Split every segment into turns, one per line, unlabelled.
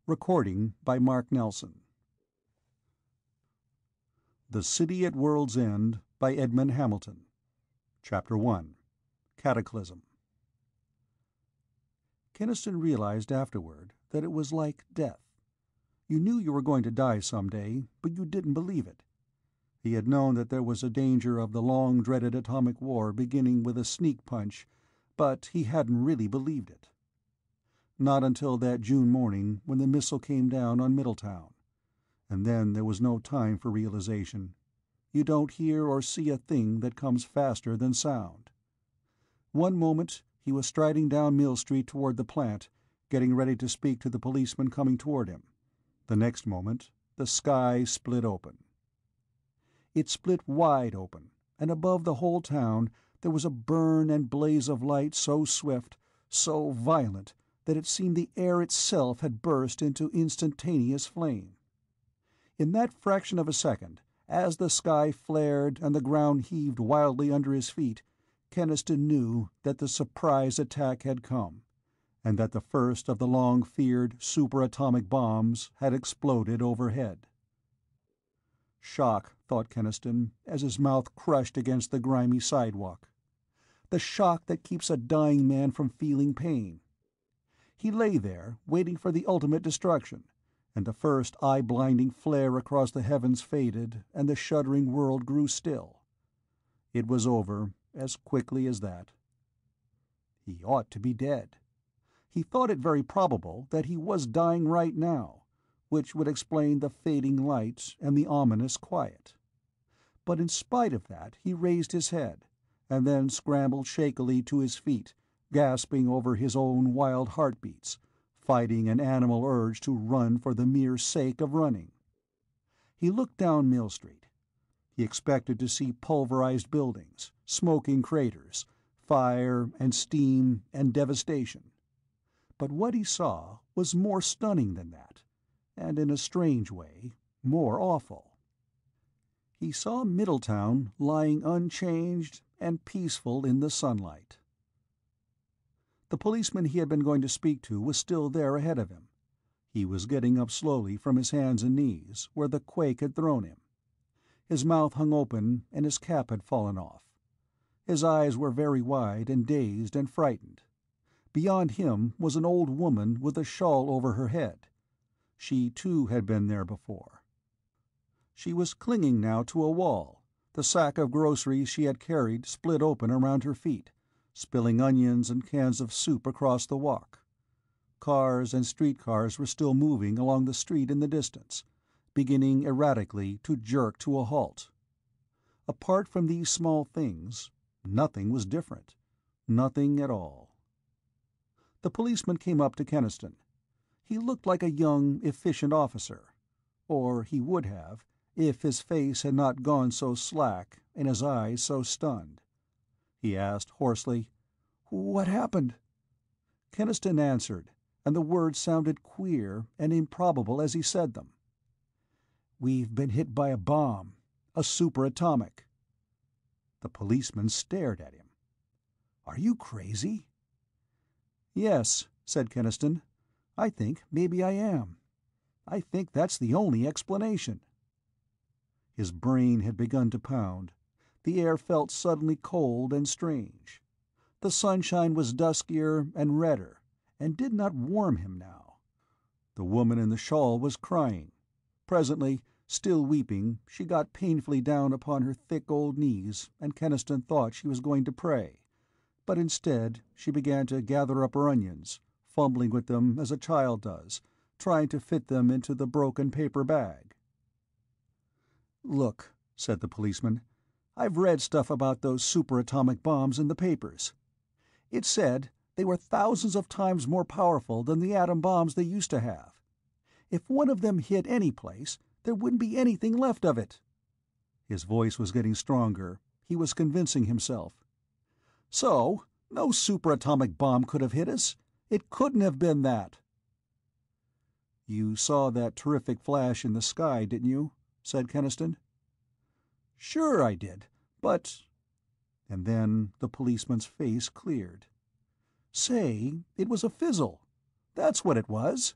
Recording by Mark Nelson. The City at World's End by Edmond Hamilton. Chapter 1. Cataclysm. Keniston realized afterward that it was like death. You knew you were going to die someday, but you didn't believe it. He had known that there was a danger of the long-dreaded atomic war beginning with a sneak punch, but he hadn't really believed it. Not until that June morning when the missile came down on Middletown. And then there was no time for realization. You don't hear or see a thing that comes faster than sound. One moment he was striding down Mill Street toward the plant, getting ready to speak to the policeman coming toward him. The next moment the sky split open. It split wide open, and above the whole town there was a burn and blaze of light so swift, so violent, that it seemed the air itself had burst into instantaneous flame. In that fraction of a second, as the sky flared and the ground heaved wildly under his feet, Keniston knew that the surprise attack had come, and that the first of the long-feared superatomic bombs had exploded overhead. Shock, thought Keniston, as his mouth crushed against the grimy sidewalk. The shock that keeps a dying man from feeling pain. He lay there, waiting for the ultimate destruction, and the first eye-blinding flare across the heavens faded, and the shuddering world grew still. It was over as quickly as that. He ought to be dead. He thought it very probable that he was dying right now, which would explain the fading light and the ominous quiet. But in spite of that he raised his head, and then scrambled shakily to his feet, gasping over his own wild heartbeats, fighting an animal urge to run for the mere sake of running. He looked down Mill Street. He expected to see pulverized buildings, smoking craters, fire and steam and devastation. But what he saw was more stunning than that, and in a strange way, more awful. He saw Middletown lying unchanged and peaceful in the sunlight. The policeman he had been going to speak to was still there ahead of him. He was getting up slowly from his hands and knees, where the quake had thrown him. His mouth hung open and his cap had fallen off. His eyes were very wide and dazed and frightened. Beyond him was an old woman with a shawl over her head. She, too, had been there before. She was clinging now to a wall, the sack of groceries she had carried split open around her feet, spilling onions and cans of soup across the walk. Cars and streetcars were still moving along the street in the distance, beginning erratically to jerk to a halt. Apart from these small things, nothing was different. Nothing at all. The policeman came up to Keniston. He looked like a young, efficient officer. Or he would have, if his face had not gone so slack and his eyes so stunned. He asked hoarsely, "What happened?" Keniston answered, and the words sounded queer and improbable as he said them. "We've been hit by a bomb. A superatomic." The policeman stared at him. "Are you crazy?" "Yes," said Keniston. "I think maybe I am. I think that's the only explanation." His brain had begun to pound. The air felt suddenly cold and strange. The sunshine was duskier and redder, and did not warm him now. The woman in the shawl was crying. Presently, still weeping, she got painfully down upon her thick old knees, and Keniston thought she was going to pray. But instead she began to gather up her onions, fumbling with them as a child does, trying to fit them into the broken paper bag. "Look," said the policeman, "I've read stuff about those superatomic bombs in the papers. It said they were thousands of times more powerful than the atom bombs they used to have. If one of them hit any place, there wouldn't be anything left of it." His voice was getting stronger. He was convincing himself. "So, no superatomic bomb could have hit us. It couldn't have been that." "You saw that terrific flash in the sky, didn't you?" said Keniston. "Sure I did, but—" And then the policeman's face cleared. "Say, it was a fizzle. That's what it was.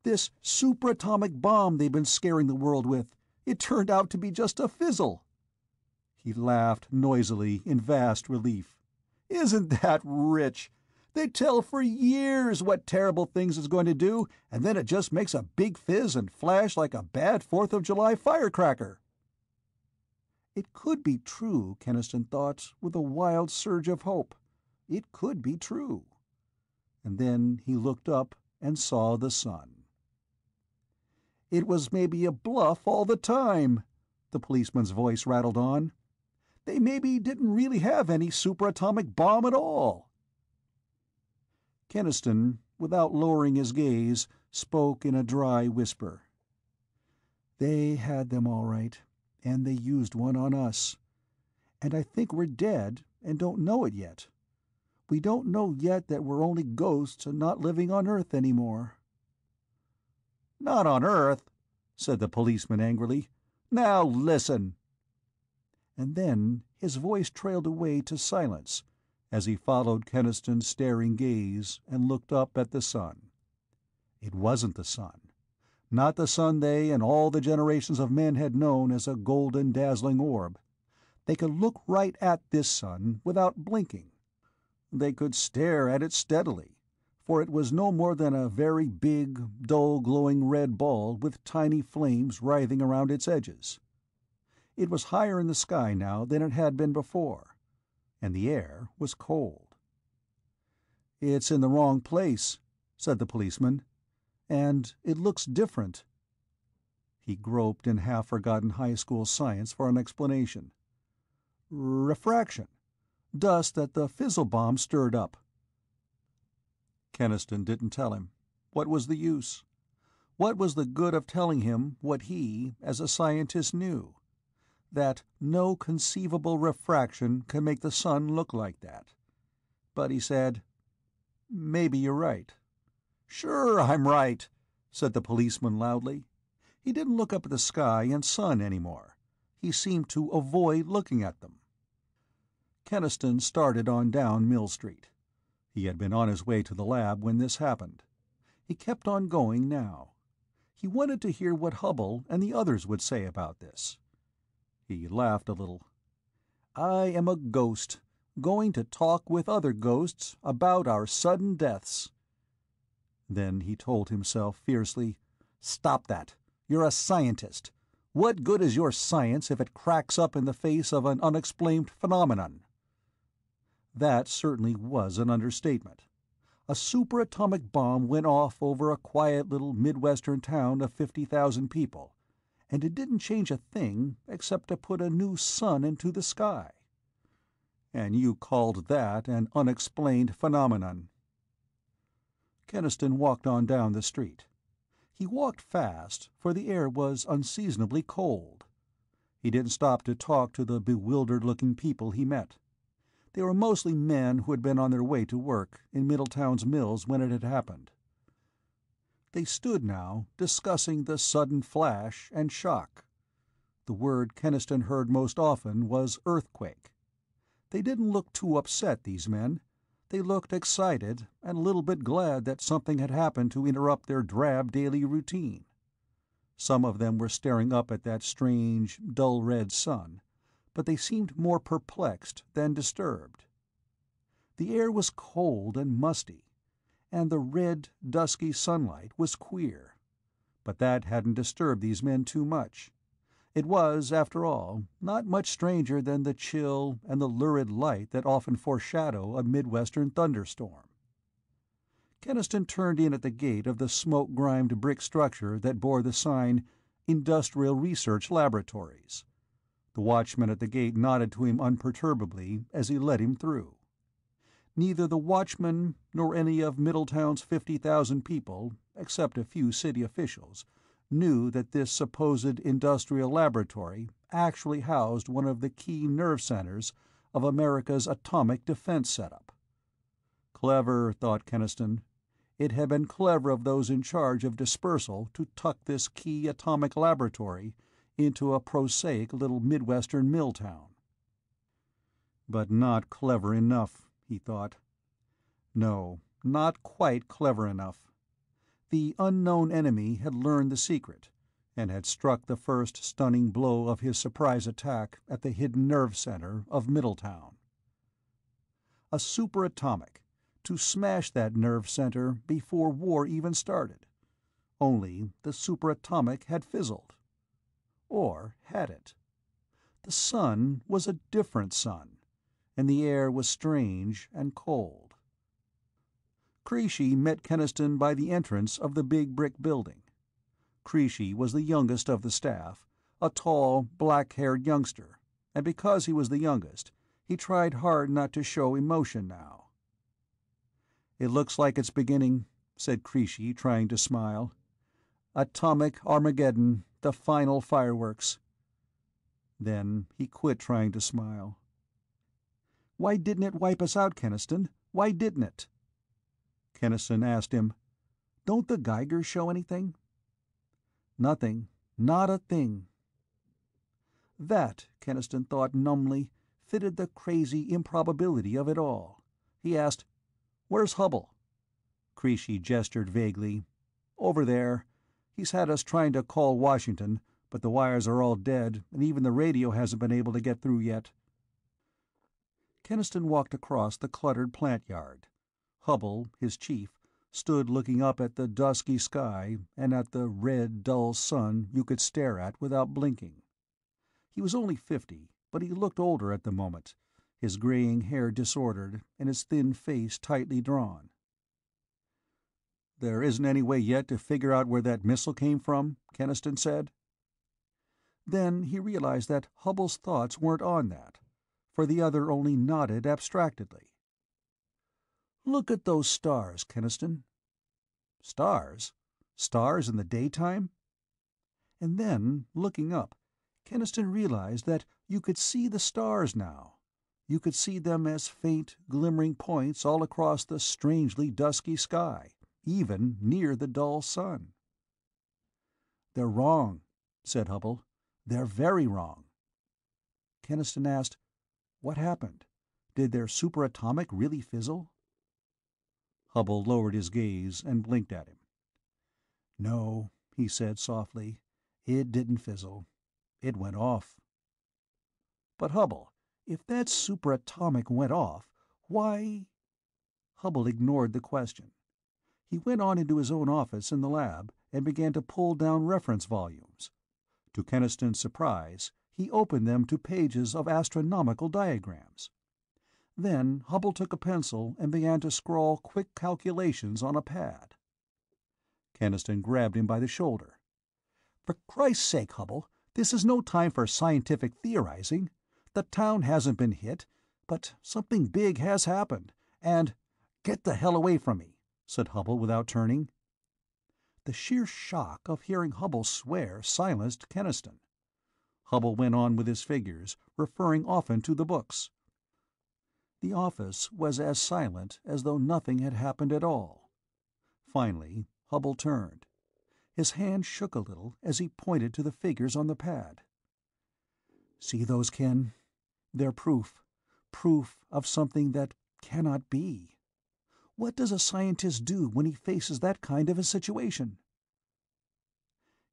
This superatomic bomb they've been scaring the world with, it turned out to be just a fizzle." He laughed noisily in vast relief. "Isn't that rich? They tell for years what terrible things it's going to do, and then it just makes a big fizz and flash like a bad 4th of July firecracker." It could be true, Keniston thought, with a wild surge of hope. It could be true. And then he looked up and saw the sun. "It was maybe a bluff all the time," the policeman's voice rattled on. "They maybe didn't really have any superatomic bomb at all." Keniston, without lowering his gaze, spoke in a dry whisper. "They had them all right, and they used one on us. And I think we're dead and don't know it yet. We don't know yet that we're only ghosts and not living on Earth anymore." "Not on Earth," said the policeman angrily. "Now listen." And then his voice trailed away to silence as he followed Keniston's staring gaze and looked up at the sun. It wasn't the sun. Not the sun they and all the generations of men had known as a golden, dazzling orb. They could look right at this sun without blinking. They could stare at it steadily, for it was no more than a very big, dull, glowing red ball with tiny flames writhing around its edges. It was higher in the sky now than it had been before, and the air was cold. "It's in the wrong place," said the policeman. "And it looks different." He groped in half-forgotten high school science for an explanation. "Refraction. Dust that the fizzle bomb stirred up." Keniston didn't tell him. What was the use? What was the good of telling him what he, as a scientist, knew? That no conceivable refraction can make the sun look like that. But he said, "Maybe you're right." "Sure I'm right," said the policeman loudly. He didn't look up at the sky and sun anymore. He seemed to avoid looking at them. Keniston started on down Mill Street. He had been on his way to the lab when this happened. He kept on going now. He wanted to hear what Hubble and the others would say about this. He laughed a little. "I am a ghost, going to talk with other ghosts about our sudden deaths." Then he told himself fiercely, "Stop that. You're a scientist. What good is your science if it cracks up in the face of an unexplained phenomenon?" That certainly was an understatement. A superatomic bomb went off over a quiet little Midwestern town of 50,000 people, and it didn't change a thing except to put a new sun into the sky. And you called that an unexplained phenomenon. Keniston walked on down the street. He walked fast, for the air was unseasonably cold. He didn't stop to talk to the bewildered-looking people he met. They were mostly men who had been on their way to work in Middletown's mills when it had happened. They stood now, discussing the sudden flash and shock. The word Keniston heard most often was earthquake. They didn't look too upset, these men. They looked excited and a little bit glad that something had happened to interrupt their drab daily routine. Some of them were staring up at that strange, dull red sun, but they seemed more perplexed than disturbed. The air was cold and musty, and the red, dusky sunlight was queer. But that hadn't disturbed these men too much. It was, after all, not much stranger than the chill and the lurid light that often foreshadow a Midwestern thunderstorm. Keniston turned in at the gate of the smoke-grimed brick structure that bore the sign, Industrial Research Laboratories. The watchman at the gate nodded to him imperturbably as he let him through. Neither the watchman nor any of Middletown's 50,000 people, except a few city officials, knew that this supposed industrial laboratory actually housed one of the key nerve centers of America's atomic defense setup. Clever, thought Keniston. It had been clever of those in charge of dispersal to tuck this key atomic laboratory into a prosaic little Midwestern mill town. But not clever enough, he thought. No, not quite clever enough. The unknown enemy had learned the secret, and had struck the first stunning blow of his surprise attack at the hidden nerve center of Middletown. A superatomic, to smash that nerve center before war even started. Only the superatomic had fizzled. Or had it? The sun was a different sun, and the air was strange and cold. Creasy met Keniston by the entrance of the big brick building. Creasy was the youngest of the staff, a tall, black-haired youngster, and because he was the youngest, he tried hard not to show emotion now. "It looks like it's beginning," said Creasy, trying to smile. "Atomic Armageddon, the final fireworks." Then he quit trying to smile. "Why didn't it wipe us out, Keniston? Why didn't it?" Keniston asked him, "Don't the Geigers show anything?" "Nothing. Not a thing." That, Keniston thought numbly, fitted the crazy improbability of it all. He asked, "Where's Hubble?" Creasy gestured vaguely. "Over there. He's had us trying to call Washington, but the wires are all dead, and even the radio hasn't been able to get through yet." Keniston walked across the cluttered plant yard. Hubble, his chief, stood looking up at the dusky sky and at the red, dull sun you could stare at without blinking. He was only 50, but he looked older at the moment, his graying hair disordered and his thin face tightly drawn. "There isn't any way yet to figure out where that missile came from?" Keniston said. Then he realized that Hubble's thoughts weren't on that, for the other only nodded abstractedly. "Look at those stars, Keniston." Stars? Stars in the daytime? And then, looking up, Keniston realized that you could see the stars now. You could see them as faint, glimmering points all across the strangely dusky sky, even near the dull sun. "They're wrong," said Hubble. "They're very wrong." Keniston asked, "What happened? Did their superatomic really fizzle?" Hubble lowered his gaze and blinked at him. "No," he said softly, "it didn't fizzle. It went off." "But Hubble, if that superatomic went off, why—" Hubble ignored the question. He went on into his own office in the lab and began to pull down reference volumes. To Keniston's surprise, he opened them to pages of astronomical diagrams. Then Hubble took a pencil and began to scrawl quick calculations on a pad. Keniston grabbed him by the shoulder. "For Christ's sake, Hubble, this is no time for scientific theorizing. The town hasn't been hit, but something big has happened, and—" "Get the hell away from me," said Hubble without turning. The sheer shock of hearing Hubble swear silenced Keniston. Hubble went on with his figures, referring often to the books. The office was as silent as though nothing had happened at all. Finally, Hubble turned. His hand shook a little as he pointed to the figures on the pad. "See those, Ken? They're proof of something that cannot be. What does a scientist do when he faces that kind of a situation?"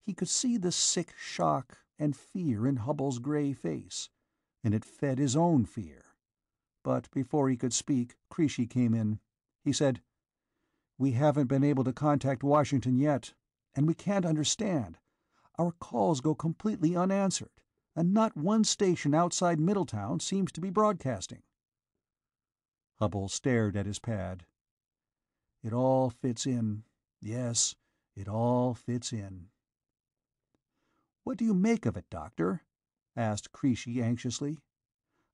He could see the sick shock and fear in Hubble's gray face, and it fed his own fear. But before he could speak, Creasy came in. He said, "We haven't been able to contact Washington yet, and we can't understand. Our calls go completely unanswered, and not one station outside Middletown seems to be broadcasting." Hubble stared at his pad. "It all fits in. Yes, it all fits in." "What do you make of it, Doctor?" asked Creasy anxiously.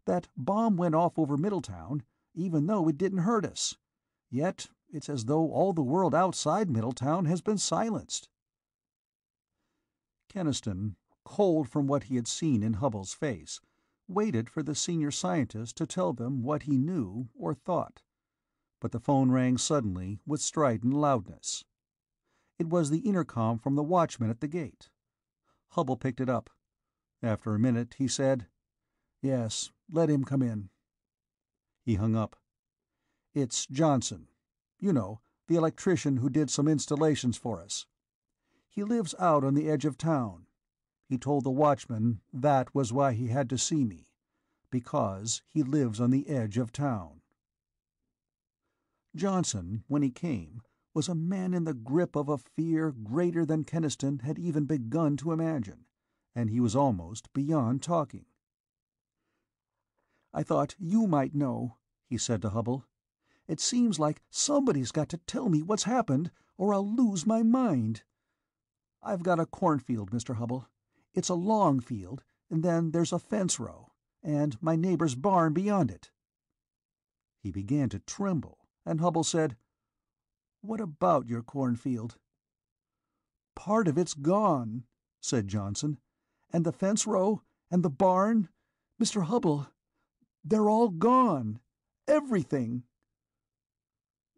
"That bomb went off over Middletown, even though it didn't hurt us. Yet it's as though all the world outside Middletown has been silenced." Keniston, cold from what he had seen in Hubble's face, waited for the senior scientist to tell them what he knew or thought. But the phone rang suddenly with strident loudness. It was the intercom from the watchman at the gate. Hubble picked it up. After a minute, he said, "Yes, let him come in." He hung up. "It's Johnson. You know, the electrician who did some installations for us. He lives out on the edge of town. He told the watchman that was why he had to see me, because he lives on the edge of town. Johnson, when he came, was a man in the grip of a fear greater than Keniston had even begun to imagine, and he was almost beyond talking. "I thought you might know," he said to Hubble. "It seems like somebody's got to tell me what's happened, or I'll lose my mind. I've got a cornfield, Mr. Hubble. It's a long field, and then there's a fence row, and my neighbor's barn beyond it." He began to tremble, and Hubble said, "What about your cornfield?" "Part of it's gone," said Johnson. "And the fence row, and the barn, Mr. Hubble, they're all gone. Everything."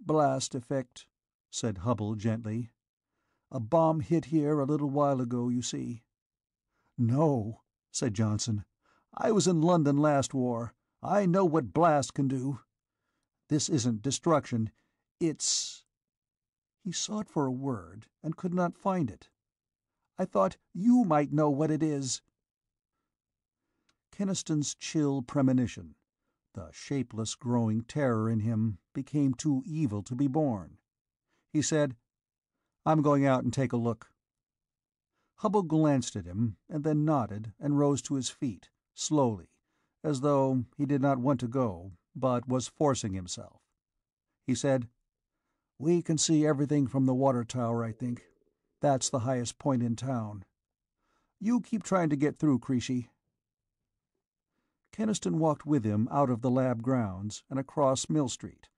"Blast effect," said Hubble gently. "A bomb hit here a little while ago, you see." "No," said Johnson. "I was in London last war. I know what blast can do. This isn't destruction. It's—" He sought for a word and could not find it. "I thought you might know what it is." Keniston's chill premonition, the shapeless growing terror in him, became too evil to be borne. He said, "I'm going out and take a look." Hubble glanced at him, and then nodded and rose to his feet, slowly, as though he did not want to go, but was forcing himself. He said, "We can see everything from the water tower, I think. That's the highest point in town. You keep trying to get through, Creasy." Keniston walked with him out of the lab grounds and across Mill Street,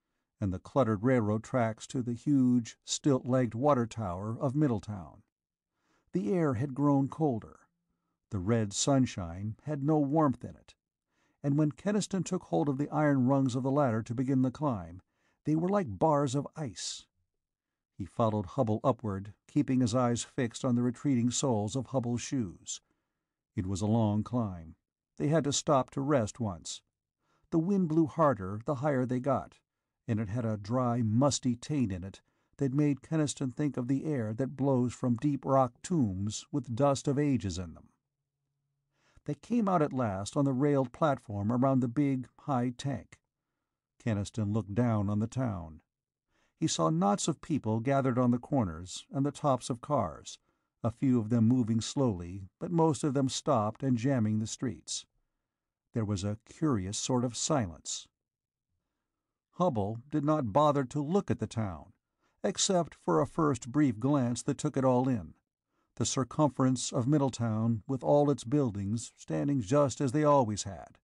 and the cluttered railroad tracks to the huge, stilt-legged water tower of Middletown. The air had grown colder. The red sunshine had no warmth in it, and when Keniston took hold of the iron rungs of the ladder to begin the climb, they were like bars of ice. He followed Hubble upward, keeping his eyes fixed on the retreating soles of Hubble's shoes. It was a long climb. They had to stop to rest once. The wind blew harder the higher they got, and it had a dry, musty taint in it that made Keniston think of the air that blows from deep rock tombs with dust of ages in them. They came out at last on the railed platform around the big, high tank. Keniston looked down on the town. He saw knots of people gathered on the corners and the tops of cars, a few of them moving slowly, but most of them stopped and jamming the streets. There was a curious sort of silence. Hubble did not bother to look at the town, except for a first brief glance that took it all in. The circumference of Middletown, with all its buildings standing just as they always had,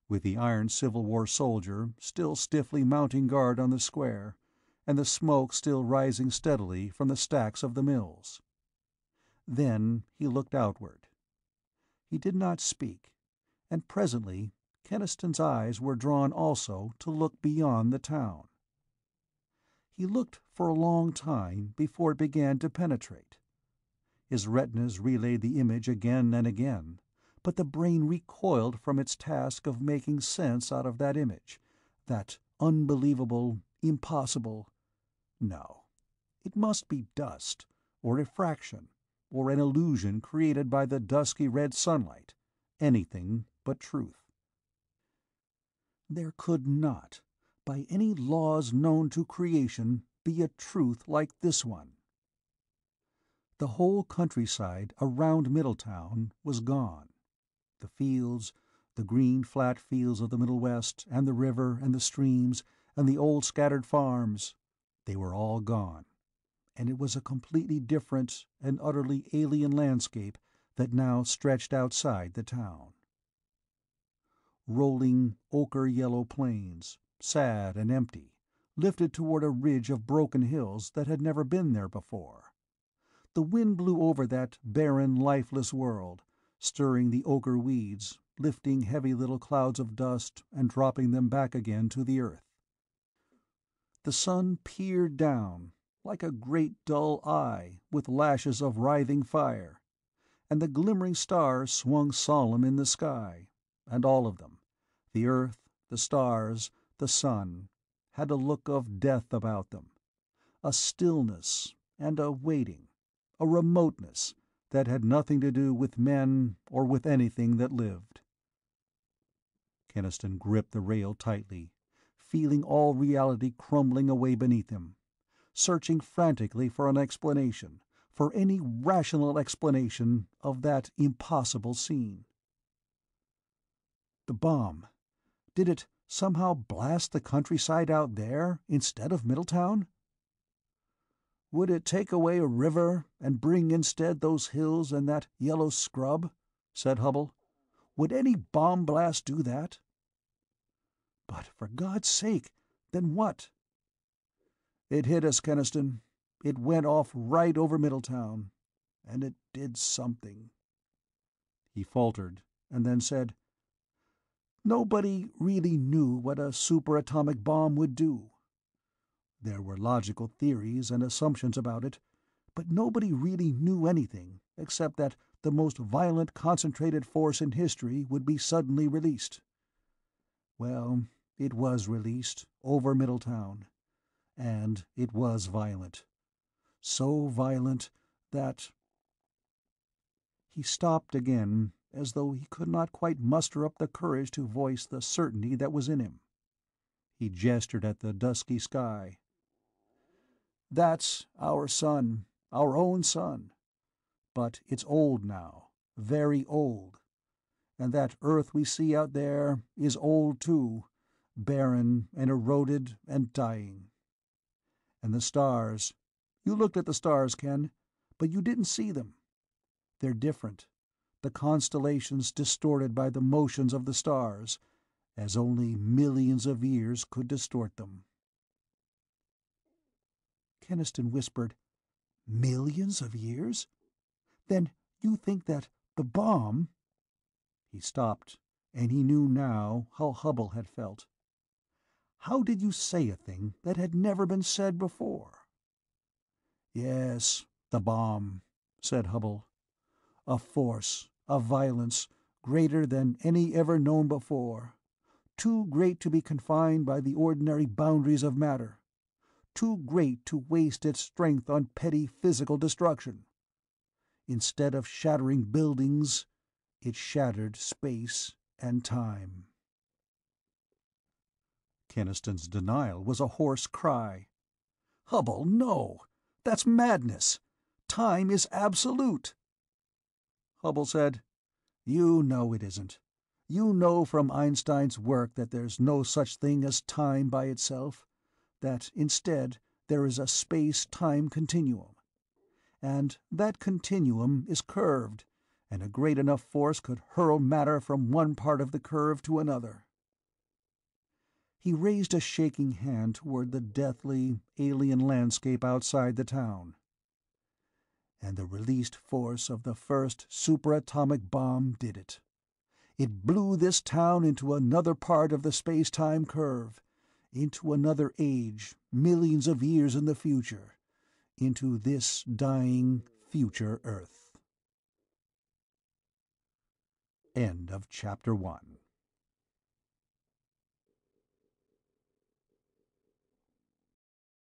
with the iron Civil War soldier still stiffly mounting guard on the square, and the smoke still rising steadily from the stacks of the mills. Then he looked outward. He did not speak, and presently Keniston's eyes were drawn also to look beyond the town. He looked for a long time before it began to penetrate. His retinas relayed the image again and again, but the brain recoiled from its task of making sense out of that image, that unbelievable, impossible— No, it must be dust, or refraction, or an illusion created by the dusky red sunlight, anything but truth. There could not, by any laws known to creation, be a truth like this one. The whole countryside around Middletown was gone. The fields, the green flat fields of the Middle West, and the river, and the streams, and the old scattered farms, they were all gone, and it was a completely different and utterly alien landscape that now stretched outside the town. Rolling, ochre-yellow plains, sad and empty, lifted toward a ridge of broken hills that had never been there before. The wind blew over that barren, lifeless world, stirring the ochre weeds, lifting heavy little clouds of dust and dropping them back again to the earth. The sun peered down, like a great dull eye with lashes of writhing fire, and the glimmering stars swung solemn in the sky, and all of them, the earth, the stars, the sun, had a look of death about them, a stillness and a waiting, a remoteness that had nothing to do with men or with anything that lived. Keniston gripped the rail tightly, feeling all reality crumbling away beneath him, searching frantically for an explanation, for any rational explanation of that impossible scene. The bomb. Did it somehow blast the countryside out there instead of Middletown? Would it take away a river and bring instead those hills and that yellow scrub? Said Hubble. Would any bomb blast do that? But for God's sake, then what? It hit us, Keniston. It went off right over Middletown. And it did something. He faltered, and then said, Nobody really knew what a superatomic bomb would do. There were logical theories and assumptions about it, but nobody really knew anything except that the most violent concentrated force in history would be suddenly released. Well, it was released over Middletown, and it was violent. So violent that... He stopped again, as though he could not quite muster up the courage to voice the certainty that was in him. He gestured at the dusky sky. That's our sun, our own sun. But it's old now, very old. And that Earth we see out there is old too, barren and eroded and dying. And the stars. You looked at the stars, Ken, but you didn't see them. They're different. The constellations distorted by the motions of the stars, as only millions of years could distort them. Keniston whispered, Millions of years? Then you think that the bomb... He stopped, and he knew now how Hubble had felt. How did you say a thing that had never been said before? Yes, the bomb, said Hubble. A force, a violence, greater than any ever known before. Too great to be confined by the ordinary boundaries of matter. Too great to waste its strength on petty physical destruction. Instead of shattering buildings, it shattered space and time. Keniston's denial was a hoarse cry. Hubble, no! That's madness! Time is absolute! Hubble said, You know it isn't. You know from Einstein's work that there's no such thing as time by itself, that instead there is a space-time continuum. And that continuum is curved, and a great enough force could hurl matter from one part of the curve to another. He raised a shaking hand toward the deathly, alien landscape outside the town. And the released force of the first superatomic bomb did it. It blew this town into another part of the space-time curve, into another age, millions of years in the future, into this dying future Earth. End of Chapter 1.